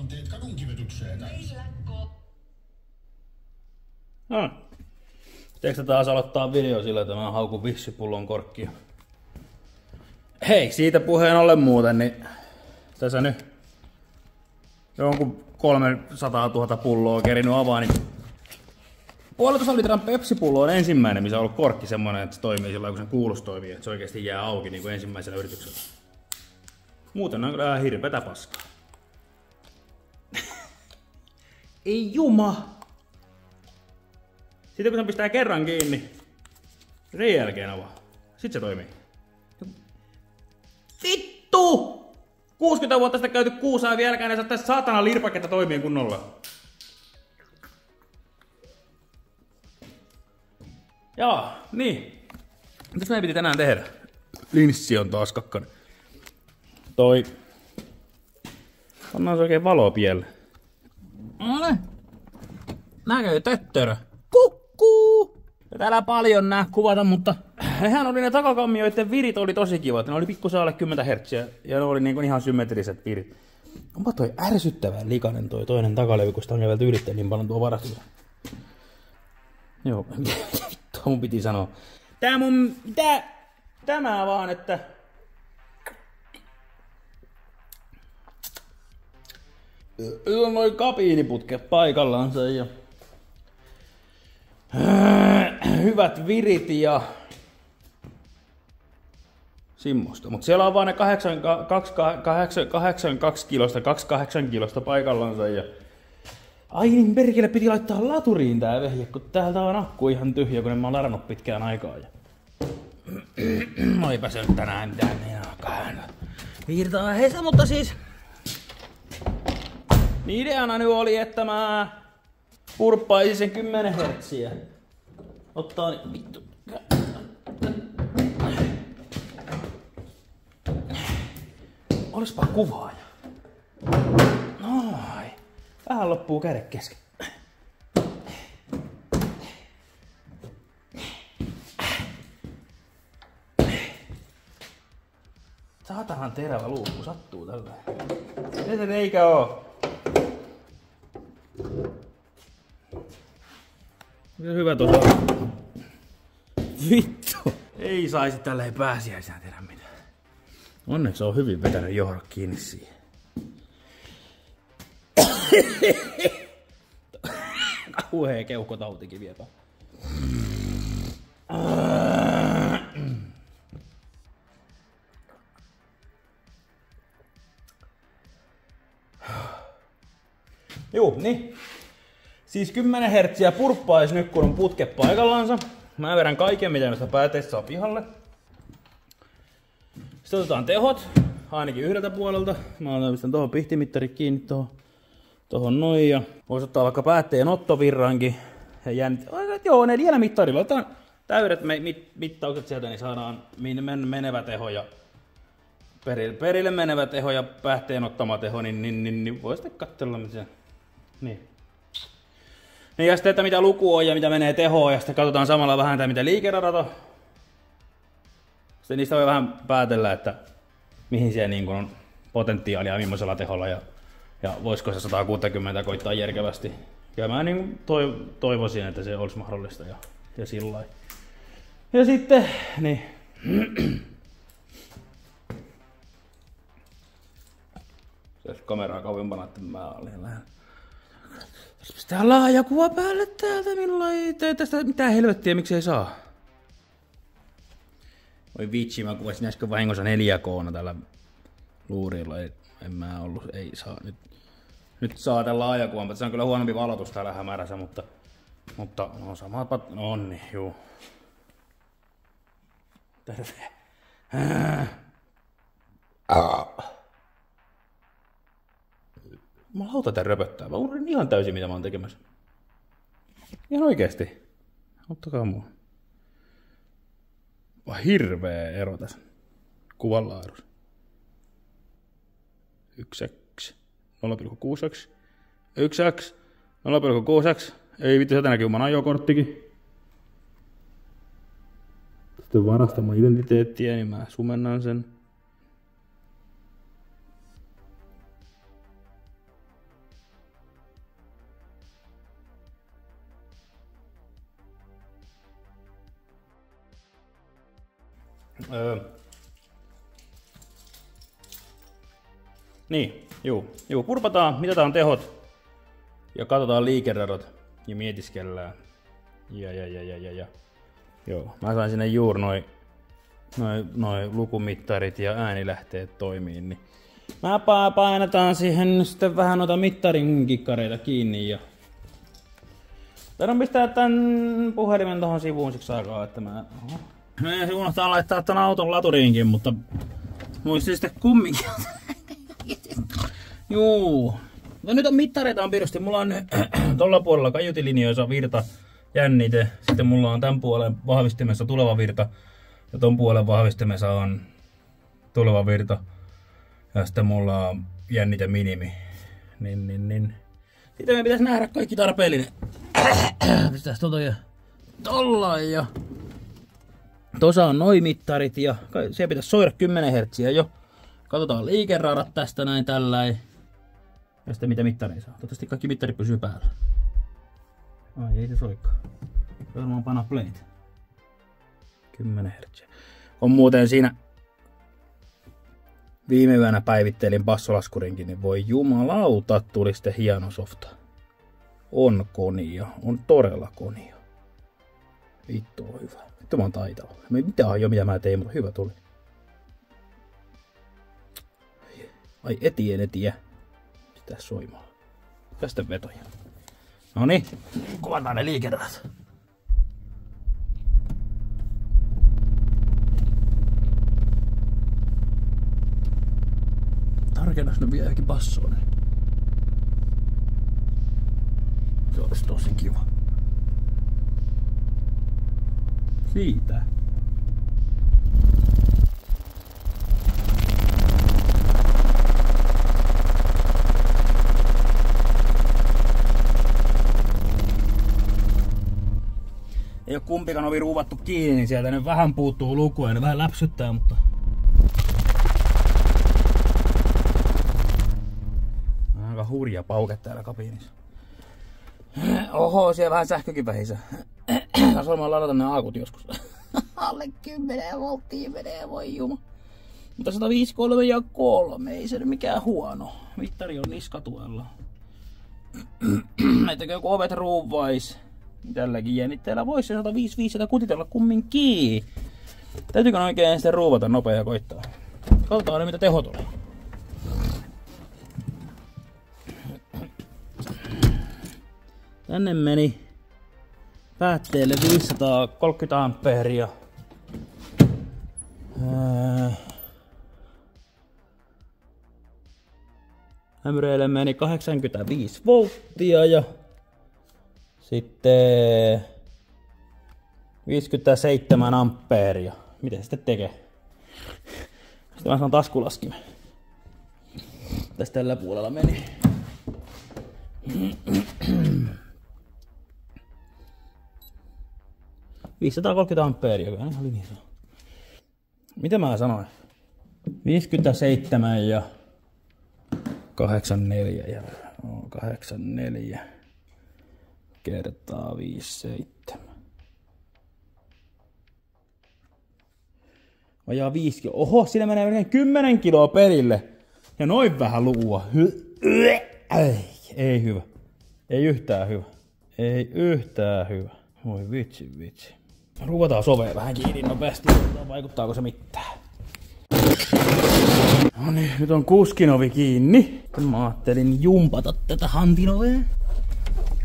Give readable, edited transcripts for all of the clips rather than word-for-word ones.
teet kadunkivetykseen täysin. No. Teekö taas aloittaa video sillä, että mä haukun vissipullon korkkia? Hei, siitä puheen ollen muuten, niin tässä nyt jonkun 300 000 pulloa kerinyt avaa, niin 1,5 litran Pepsi-pullo on ensimmäinen, missä on ollut korkki semmonen, että se toimii sillä kun sen kuulus toimii, että se oikeasti jää auki niin kuin ensimmäisellä yrityksellä. Muuten on kyllä hirveetä paskaa. Ei juma! Sitten kun se pistää kerran kiinni, sen jälkeen avaa. Sitten se toimii. Vittu! 60 vuotta sitten käyty kuusaa ja vieläkään ei saa tästä saatana lirpaketta toimii kunnolla. Joo, niin. Mitäs meidän piti tänään tehdä? Linssi on taas kakkanen. Pannaan se oikein valo pielle. Ole. Näkö töttörö? Kukkuu! Ja täällä paljon nää kuvata, mutta nehän oli ne takakammioiden virit oli tosi kivat. Ne oli pikkusen alle 10 Hz ja ne oli niinku ihan symmetriset virit. Onpa toi ärsyttävän likainen toi toinen takalevy, kun sitä on vielä ylittää niin paljon tuo varastossa. Joo, vittu mun piti sanoa. Tämä vaan, että on noin kabiiniputket paikallansa ja hyvät virit ja simmosta. Mut siellä on vaan ne 82 kilosta, 28 kilosta paikallansa ja ai niin perkele piti laittaa laturiin tää vehje, kun täältä on akku ihan tyhjä, kun en mä oon ladannut pitkään aikaa. Ja eipä se nyt tänään mitään minäkaan virtaa heistä, mutta siis ideana nyt oli, että mä purppaisin sen 10 hertsiä. Ottaa niin vittu. Olispa kuvaaja. Noin. Vähän loppuu kädet kesken. Saatahan terävä luukku sattuu tällä. Ei se reikä oo. Hyvä tuossa. Vittu. Ei saisi tälleen pääsiäisenä tehdä mitään. Onneksi on hyvin vetänyt johdot kiinni siihen. Kauhea keuhkotautikin viepä. Juu, niin. Siis 10 hertsiä purppais nyt kun on putke paikallansa. Mä vedän kaiken mitä noista pääteistä saa pihalle. Sitten otetaan tehot, ainakin yhdeltä puolelta. Mä pistän tuohon pihtimittari kiinni tohon noin ja vois ottaa vaikka päätteen ottovirrankin. Ja joo, 4 mittarilla otetaan täydet mittaukset sieltä, niin saadaan menevä teho ja perille menevä teho ja päätteen ottama teho, niin voi sitten katsella mitä. Niin. Ja sitten, että mitä luku on ja mitä menee tehoon ja sitten katsotaan samalla vähän tämä mitä liikeradat on. Sitten niistä voi vähän päätellä, että mihin siellä niin on potentiaalia millaisella teholla ja voisiko se 160 koittaa järkevästi. Ja mä niin toivoisin, että se olisi mahdollista ja sillä lailla. Ja sitten, niin. Se olisi kameraa kauempana, että mä olin lähellä. Pistää laaja kuva päälle täältä, minulla ei tästä mitään helvettiä, miksi ei saa. Oi vitsi, mä kuvasin äsken vahingossa 4K:na tällä luurilla, en mä ollut, ei saa nyt saa tän laajakuvan, mutta se on kyllä huonompi valotus täällä hämärässä, mutta no samat onni, juu. Terve. Mä lauta tän röpöttää, mä unohdin ihan täysin mitä mä oon tekemässä. Ihan oikeesti. Ottakaa mua. Vaan hirveä ero tässä kuvan laadussa. 1x, 0,6x, 1x, 0,6x. Ei vittu, se tänäkin oman ajokorttikin. Sitten varasta mun identiteettiä, niin mä sumennan sen. Niin, juu, purpataan, mitataan tehot ja katsotaan liikeradot ja mietiskellään. Ja. Joo, mä sain sinne juuri noi lukumittarit ja äänilähteet toimiin, niin mä painetaan siihen sitten vähän noita mittarin kikkareita kiinni ja taidan pistää tän puhelimen tohon sivuun siksi aikaa, että mä unohtaa laittaa tän auton laturiinkin, mutta muistin sitten kumminkin. Juu. No nyt on mittareita on pirusti. Mulla on tolla puolella kaiutilinjoissa virta, jännite. Sitten mulla on tän puolen vahvistimessa tuleva virta. Ja ton puolen vahvistimessa on tuleva virta. Ja sitten mulla on jännite minimi. Niin. Sitten me pitäisi nähdä kaikki tarpeellinen. Pistäis tollain ja tossa on noi mittarit ja siellä pitäisi soida 10 Hz jo. Katsotaan liikeradat tästä näin tälläin. Ja sitten mitä mittareja saa. Toivottavasti kaikki mittarit pysyy päällä. Ai ei se soikaan. Varmaan panna plate. 10 Hz. On muuten siinä viime yönä päivittelin bassolaskurinkin, niin voi jumalauta, tuli sitten hieno softa. On konia. On todella konia. Vittu on hyvä. Vittu mä oon taitava. Mitä on jo mitä mä tein, mutta hyvä tuli. Ai etiä. Sitä soimaa. Tästä vetoja. Noniin, kuvataan ne liikeradat. Tarkennas ne vielä johonkin bassoon. Se olisi tosi kiva. Siitä. Ei oo kumpikaan ovi ruuvattu kiinni, niin sieltä nyt vähän puuttuu lukuja ja ne vähän läpsyttää, mutta aika hurja pauke täällä kabiinissa. Oho, siellä vähän sähkökin vähisää. Taas varmaan ladata ne aakut joskus. Alle 10 volttia menee, voi juma. Mutta 153 ja 3, ei se nyt mikään huono. Mittari on niskatuella. Ettäkö joku ovet ruuvais? Tälläkin jännitteellä voisi se 155 kutitella kumminkin. Täytyykö oikein sitten ruuvata nopea ja koittaa? Katsotaan nyt mitä teho tulee. Tänne meni päätteelle 530 ampeeria. Hämyreille meni 85 volttia ja sitten 57 ampeeria. Miten se sitten tekee? Sitten mä saan taskulaskimen. Tästä tällä puolella meni. — 530 ampeeria, kyllä ihan linjassa. Mitä mä sanoin? 57 ja 84 ja 84 kertaa 57. Vajaa 5 kiloa. Oho, siinä menee melkein 10 kiloa perille. Ja noin vähän lukua. Ei hyvä. Ei yhtään hyvä. Ei yhtään hyvä. Voi vitsi. Ruuvataan sovea vähän kiinni nopeasti. Vaikuttaako se mitään? No niin, nyt on kuskin ovi kiinni. Mä ajattelin jumpata tätä hantinovea.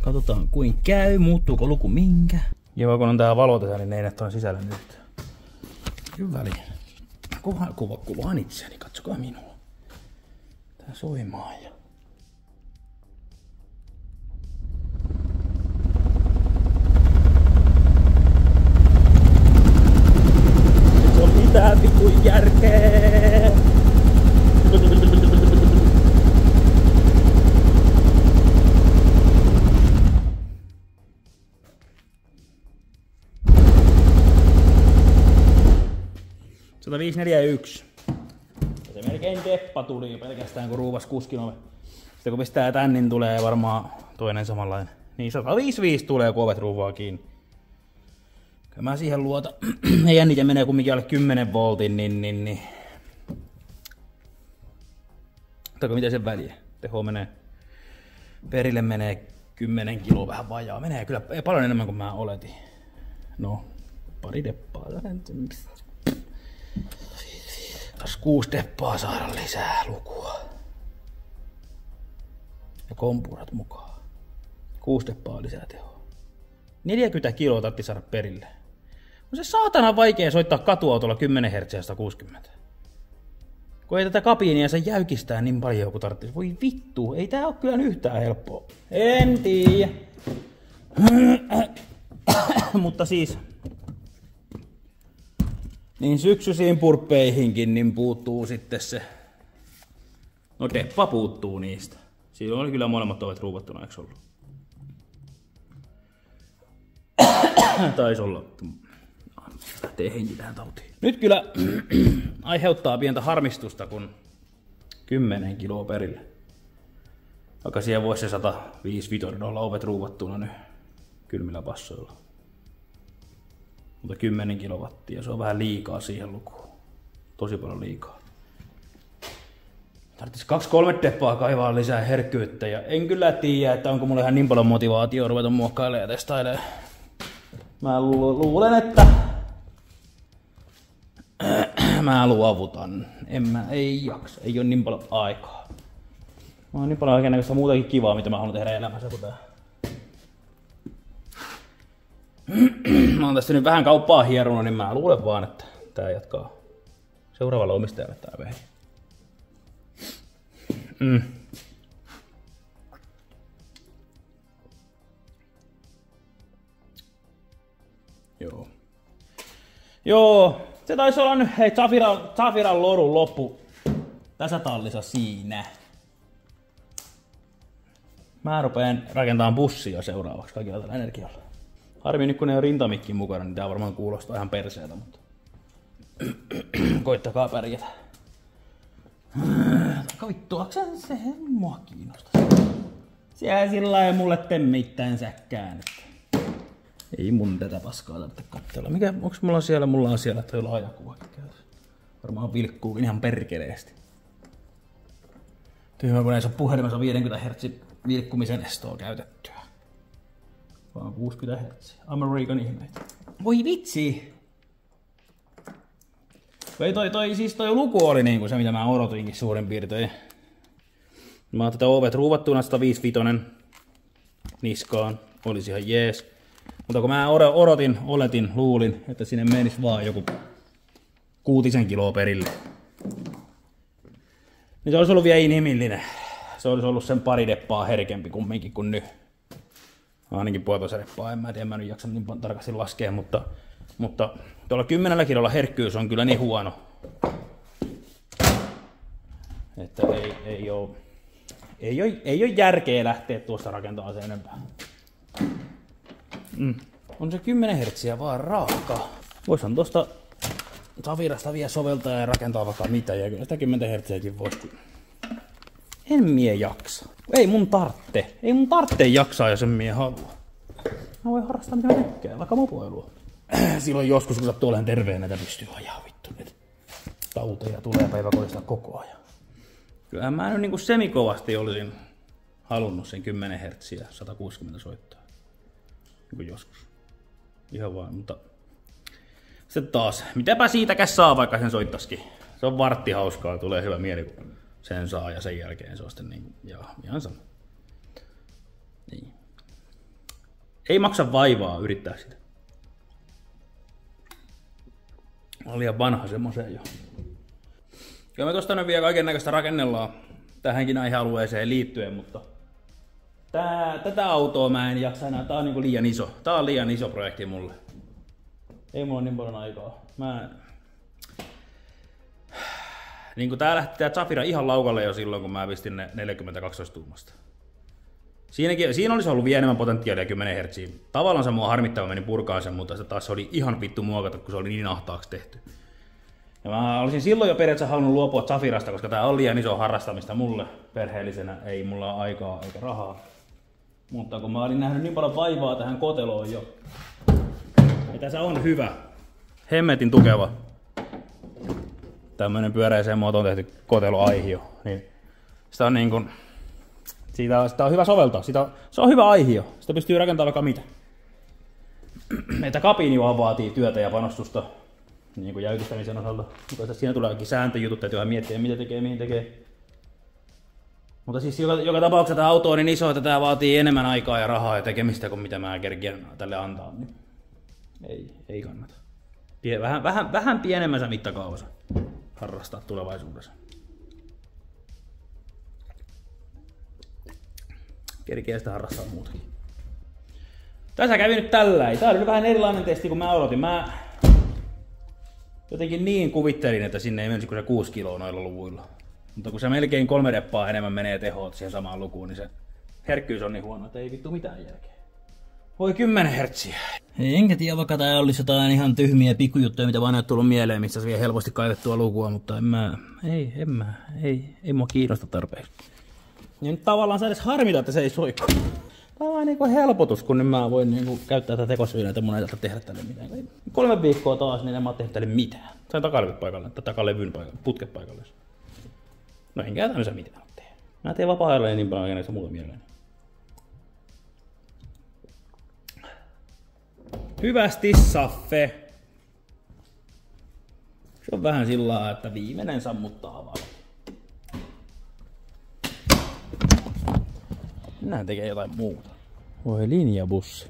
Katsotaan kuin käy, muuttuuko luku minkä. Ja kun on tää valo tässä, niin ei näe tuon sisällä nyt. Kyllä väliin. Kuvaan itseäni, katsokaa minua. Tää soimaa ja... Se on mitään vittu järkeä. Se 541. Se melkein teppa tuli pelkästään kun ruuvas kuskin ove. Sitten kun pistää tän, niin tulee varmaan toinen samanlainen. Niin 155 tulee kun ovet ruuvaa kiinni. Ja mä siihen luotan. Ja jännite menee kumminkin alle 10 voltin, niin. Ottaako miten sen väliä? Teho menee. Perille menee 10 kiloa vähän vajaa. Menee kyllä paljon enemmän kuin mä oletin. No, pari deppaa. Taas 6 deppaa saada lisää lukua. Ja kompurat mukaan. 6 deppaa lisää tehoa. 40 kiloa tarvitsi saada perille. On se saatana vaikea soittaa katuautolla 10 Hz 160. Kun ei tätä kabiinia se jäykistää niin paljon kuin tarvitsisi. Voi vittu, ei tää oo kyllä yhtään helppoa. En tiedä. Mutta siis niin syksyisiin purppeihinkin niin puuttuu sitten se. No deppa puuttuu niistä. Siinä oli kyllä molemmat ovet ruuvattuna, eikö ollut? Taisi olla. Lähtee henki tähän tautiin. Nyt kyllä aiheuttaa pientä harmistusta, kun 10 kiloa perille. Vaikka siellä voisi se 105 olla ovet ruuvattuna nyt kylmillä passoilla. Mutta 10 kilowattia, se on vähän liikaa siihen lukuun. Tosi paljon liikaa. Tarvitsisi 2-3 deppaa kaivaa lisää herkkyyttä ja en kyllä tiedä, että onko mulla ihan niin paljon motivaatioa ruveta muokkailemaan ja testailemaan. Mä luulen, että mä luovutan. Ei jaksa, ei oo niin paljon aikaa. Mä oon niin paljon kaikennäköistä muutakin kivaa, mitä mä haluan tehdä elämässä kuin tää. Mä oon tässä nyt vähän kauppaa hierunut, niin mä luulen vaan, että tää jatkaa seuraavalle omistajalle tää vehje. Joo, se taisi olla nyt hei Zafiran lorun loppu tässä tallissa siinä. Mä rupeen rakentamaan bussia seuraavaksi kaikilla tällä energialla. Harmi nyt kun ei ole rintamikki mukana, niin tää varmaan kuulostaa ihan perseeltä, mutta koittakaa pärjätä. Vittuakseen se mua kiinnostaa. Siellä sillä lailla mulle temmittäin säkkään. Ei mun tätä paskaa tarvitse katsella. Onks mulla siellä? Mulla on siellä toi laajakuva. Varmaan vilkkuukin ihan perkeleesti. Tyhmä kun ei saa puhelimessa 50 Hz vilkkumisen estoa käytettyä. Vaan 60 Hz. American ihmeet. Voi vitsi! Toi luku oli niinku se, mitä mä odotinkin suurin piirtein. Mä oon tätä ovet ruuvattuna 155 niskaan. Olisi ihan jees. Mutta kun mä luulin, että sinne menisi vaan joku 6 kiloa perille. Niin se olisi ollut vielä inhimillinen. Se olisi ollut sen pari deppaa herkempi kumminkin kuin nyt. Ainakin 1,5 deppaa, en mä nyt jaksa niin tarkasti laskea, mutta tuolla 10 kilolla herkkyys on kyllä niin huono. Että ei ole järkeä lähteä tuosta rakentamaan sen enempää. On se 10 hertsiä vaan raaka. Voisihan tuosta Zafirasta vielä soveltaa ja rakentaa vaikka mitä, ja kyllä sitä 10 hertsiäkin voisi. En mie jaksa. Ei mun tartte jaksaa, jos en mie halua. Mä voin harrastaa mitä mä tykkään, vaikka mopoilua. Silloin joskus, kun sattuu olemaan terveenä, että pystyy ajaa vittu. Tauteja tulee päiväkodista koko ajan. Kyllähän mä nyt niinku semikovasti olisin halunnut sen 10 hertsiä 160 soittaa. Niin joskus. Ihan vaan, mutta sitten taas, mitäpä siitäkään saa, vaikka sen soittaskin. Se on vartti hauskaa, tulee hyvä mieli, kun sen saa ja sen jälkeen se on sitten niin, ihan sama. Niin. Ei maksa vaivaa yrittää sitä. Mä olen liian vanha semmoiseen jo. Kyllä me tosta nyt vielä kaikennäköistä rakennellaan tähänkin aihealueeseen liittyen, mutta tätä autoa mä en jaksa enää. Tää on niinku liian iso. Tää on liian iso projekti mulle. Ei mulla niin paljon aikaa. Niinku tää lähti tää Zafira ihan laukalle jo silloin, kun mä pistin ne 42 tuumasta. Siinä olisi ollut vielä enemmän potentiaalia 10 Hz. Tavallaan se mua harmittava meni purkaan sen, mutta se taas oli ihan vittu muokata, kun se oli niin ahtaaksi tehty. Ja mä olisin silloin jo periaatteessa halunnut luopua Zafirasta, koska tää on liian iso harrastamista mulle perheellisenä. Ei mulla ole aikaa eikä rahaa. Mutta kun mä olin nähnyt niin paljon vaivaa tähän koteloon jo, Ja tässä on hyvä. Hemmetin tukeva. Tämmönen pyöreiseen muotoon tehty koteloaihio. Niin sitä on niin kuin, sitä on hyvä soveltaa. Se on hyvä aihio. Sitä pystyy rakentamaan vaikka mitä. Että kabiini vaan vaatii työtä ja panostusta. Niin kuin jäykistämisen osalta. Mutta siinä tulee kaikki sääntöjutut, täytyy miettiä mitä tekee, mihin tekee. Mutta siis joka tapauksessa tämä auto on niin iso, että tämä vaatii enemmän aikaa ja rahaa ja tekemistä kuin mitä mä kerkiän tälle antaa. Niin ei kannata. Vähän pienemmässä mittakaavassa harrastaa tulevaisuudessa. Kerkeä sitä harrastaa muutakin. Tässä kävi nyt tällä. Tää oli vähän erilainen testi kuin mä odotin. Mä jotenkin niin kuvittelin, että sinne ei menisi kuin se 6 kiloa noilla luvuilla. Mutta kun se melkein 3 reppaa enemmän menee tehoa siihen samaan lukuun, niin se herkkyys on niin huono, että ei vittu mitään järkeä. Voi 10 hertsiä. Enkä tiedä, vaikka tää olisi jotain ihan tyhmiä pikkujuttuja, mitä vaan ei ole tullut mieleen, missä se vie helposti kaivettua lukua, mutta ei mua kiinnosta tarpeeksi. Ja nyt tavallaan se edes harmita, että se ei soikku. Tää on vaan niinku helpotus, kun nyt mä voin niinku käyttää tätä tekosyynä, että mun ei tarvitse tehdä tälle mitään. 3 viikkoa taas, niin en mä oo tehnyt tälle mitään. Sain takalevyn paikalle, tai takalevyn paikalle, putket paikalle. No enkä tämmöisen mitään tee. Mä teen vapaa-ajalla niin paljon näistä muuta mieleen. Hyvästi, Saffe. Se on vähän sillä lailla, että viimeinen sammuttaa valot. Minä tekee jotain muuta. Voi linjabussi.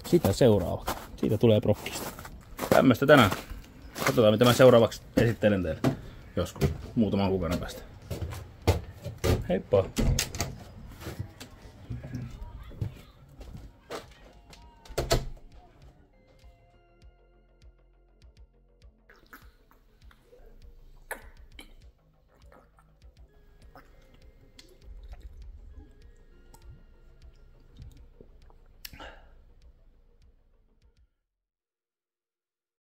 Sitä seuraavaksi. Siitä tulee prokkista. Tämmöstä tänään. Katsotaan mitä mä seuraavaksi esittelen teille. Joskus muutaman kuukauden päästä. Heippa!